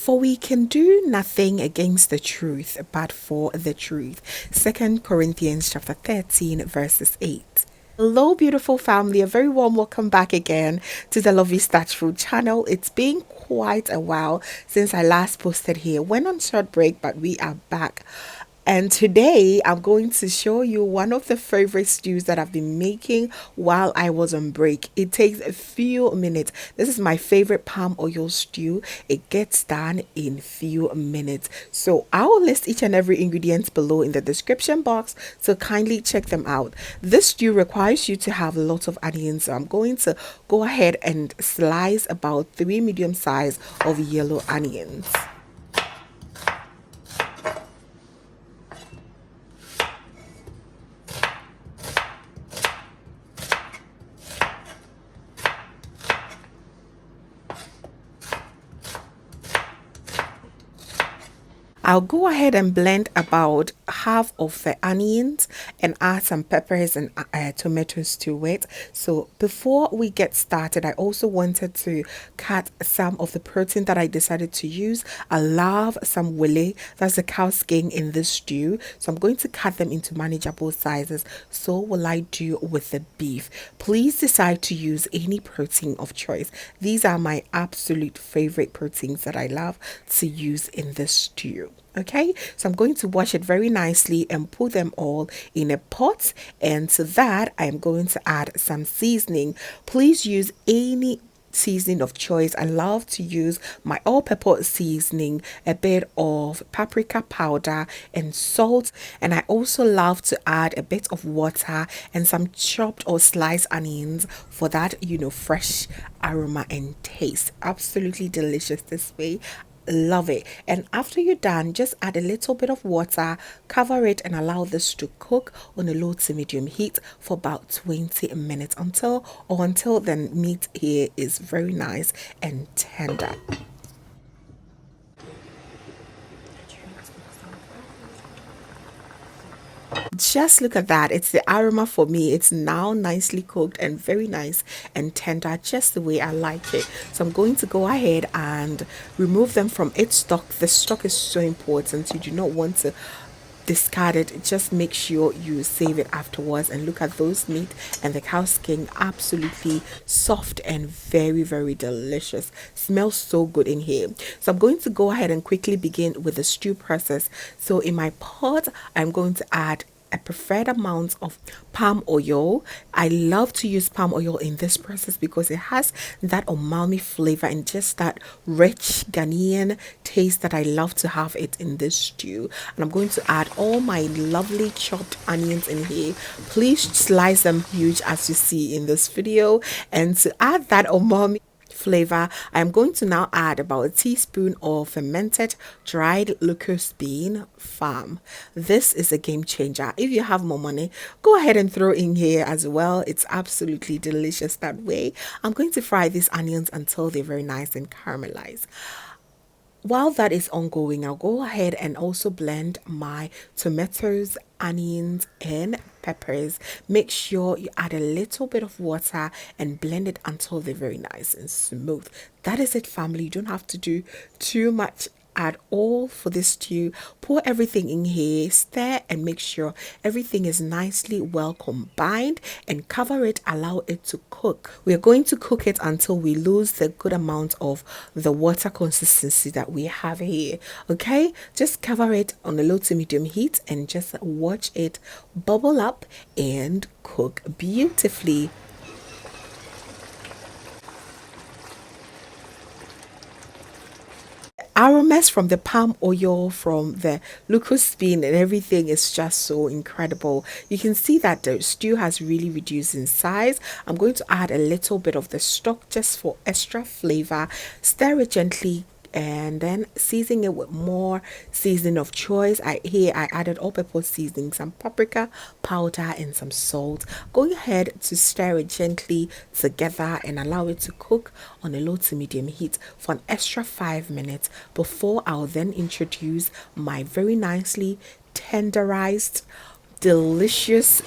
For we can do nothing against the truth, but for the truth. 2 Corinthians chapter 13, verses 8. Hello, beautiful family. A very warm welcome back again to the Lovystouch food channel. It's been quite a while since I last posted here. Went on short break, but we are back. And today I'm going to show you one of the favorite stews that I've been making while I was on break. It takes a few minutes. This is my favorite palm oil stew. It gets done in few minutes. So I will list each and every ingredient below in the description box, so kindly check them out. This stew requires you to have lots of onions, so I'm going to go ahead and slice about 3 medium size of yellow onions. I'll go ahead and blend about half of the onions and add some peppers and tomatoes to it. So before we get started, I also wanted to cut some of the protein that I decided to use. I love some wille, that's the cow skin in this stew. So I'm going to cut them into manageable sizes. So will I do with the beef. Please decide to use any protein of choice. These are my absolute favorite proteins that I love to use in this stew. Okay, so I'm going to wash it very nicely and put them all in a pot, and to that I'm going to add some seasoning. Please use any seasoning of choice. I love to use my all-purpose seasoning, a bit of paprika powder and salt, and I also love to add a bit of water and some chopped or sliced onions for that, fresh aroma and taste. Absolutely delicious this way. Love it. And after you're done, just add a little bit of water, cover it, and allow this to cook on a low to medium heat for about 20 minutes until the meat here is very nice and tender. Just look at that. It's the aroma for me. It's now nicely cooked and very nice and tender, just the way I like it. So I'm going to go ahead and remove them from its stock. The stock is so important. You do not want to discard it. Just make sure you save it afterwards. And look at those meat and the cow skin, absolutely soft and very, very delicious. Smells so good in here. So I'm going to go ahead and quickly begin with the stew process. So in my pot, I'm going to add a preferred amount of palm oil. I love to use palm oil in this process because it has that umami flavor and just that rich Ghanaian taste that I love to have it in this stew. And I'm going to add all my lovely chopped onions in here. Please slice them huge as you see in this video. And to add that umami flavor, I'm going to now add about a teaspoon of fermented dried lucost bean farm. This is a game changer. If you have more money, go ahead and throw in here as well. It's absolutely delicious that way. I'm going to fry these onions until they're very nice and caramelized. While that is ongoing, I'll go ahead and also blend my tomatoes, onions, and peppers. Make sure you add a little bit of water and blend it until they're very nice and smooth. That is it, family. You don't have to do too much at all for this stew. Pour everything in here, stir, and make sure everything is nicely well combined, and cover it, allow it to cook. We are going to cook it until we lose the good amount of the water consistency that we have here. Okay, just cover it on a low to medium heat and just watch it bubble up and cook beautifully. Aromas from the palm oil, from the lucost bean, and everything is just so incredible. You can see that the stew has really reduced in size. I'm going to add a little bit of the stock just for extra flavor. Stir it gently and then season it with more seasoning of choice. I added all-purpose seasoning, some paprika powder and some salt. Go ahead to stir it gently together and allow it to cook on a low to medium heat for an extra 5 minutes before I'll then introduce my very nicely tenderized, delicious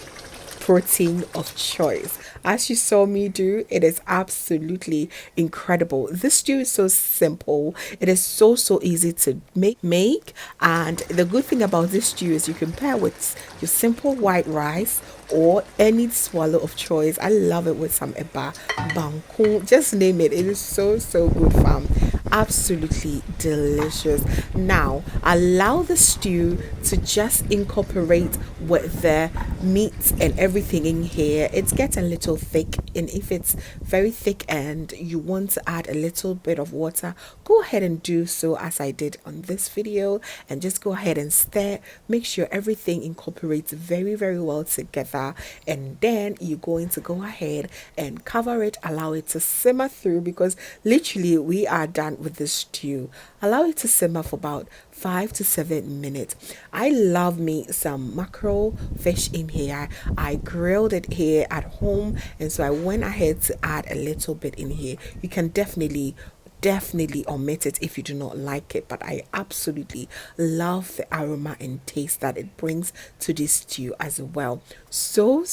protein of choice. As you saw me do, it is absolutely incredible. This stew is so simple. It is so easy to make, and the good thing about this stew is you can pair with your simple white rice or any swallow of choice. I love it with some eba, bangkong, just name it. It is so good, fam. Absolutely delicious. Now allow the stew to just incorporate with the meat and everything in here. It's getting a little thick, and if it's very thick and you want to add a little bit of water, go ahead and do so as I did on this video, and just go ahead and stir. Make sure everything incorporates very well together, and then you're going to go ahead and cover it, allow it to simmer through, because literally we are done with the stew. Allow it to simmer for about 5 to 7 minutes. I love me some mackerel fish in here. I grilled it here at home, and so I went ahead to add a little bit in here. You can definitely omit it if you do not like it, but I absolutely love the aroma and taste that it brings to this stew as well. So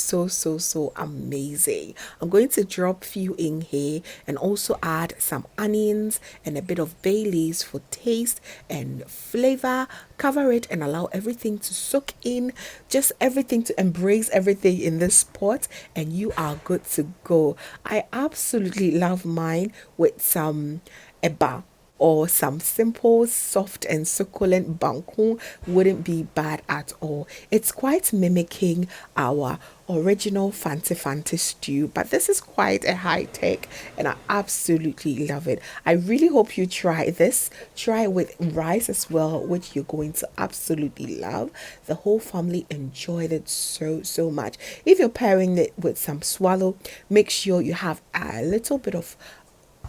amazing. I'm going to drop few in here and also add some onions and a bit of bay leaves for taste and flavor. Cover it and allow everything to soak in, just everything to embrace everything in this pot, and you are good to go. I absolutely love mine with some eba or some simple soft and succulent bangkong. Wouldn't be bad at all. It's quite mimicking our original fancy stew, but this is quite a high tech, and I absolutely love it. I really hope you try this. Try it with rice as well, which you're going to absolutely love. The whole family enjoyed it so much. If you're pairing it with some swallow, make sure you have a little bit of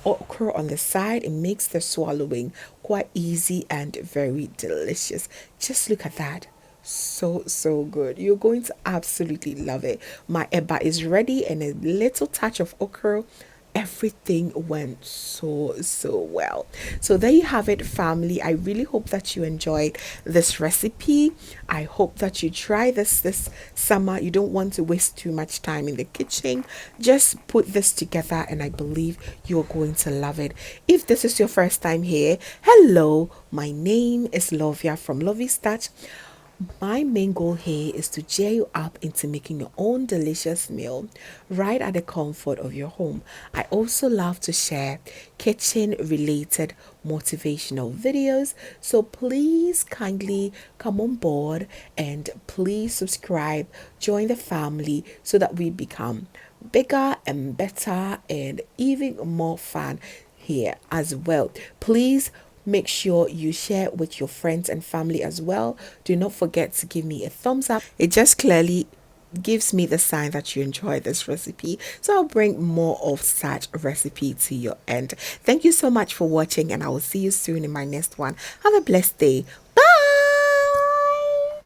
okra on the side. It makes the swallowing quite easy and very delicious. Just look at that. So good. You're going to absolutely love it. My eba is ready, and a little touch of okra. Everything went so well. So there you have it, family. I really hope that you enjoyed this recipe. I hope that you try this summer. You don't want to waste too much time in the kitchen. Just put this together, and I believe you're going to love it. If this is your first time here, hello, my name is Lovia from Lovystouch. My main goal here is to cheer you up into making your own delicious meal right at the comfort of your home. I also love to share kitchen related motivational videos, so please kindly come on board and please subscribe, join the family so that we become bigger and better and even more fun here as well. Please make sure you share with your friends and family as well. Do not forget to give me a thumbs up. It just clearly gives me the sign that you enjoy this recipe, so I'll bring more of such recipe to your end. Thank you so much for watching, and I will see you soon in my next one. Have a blessed day.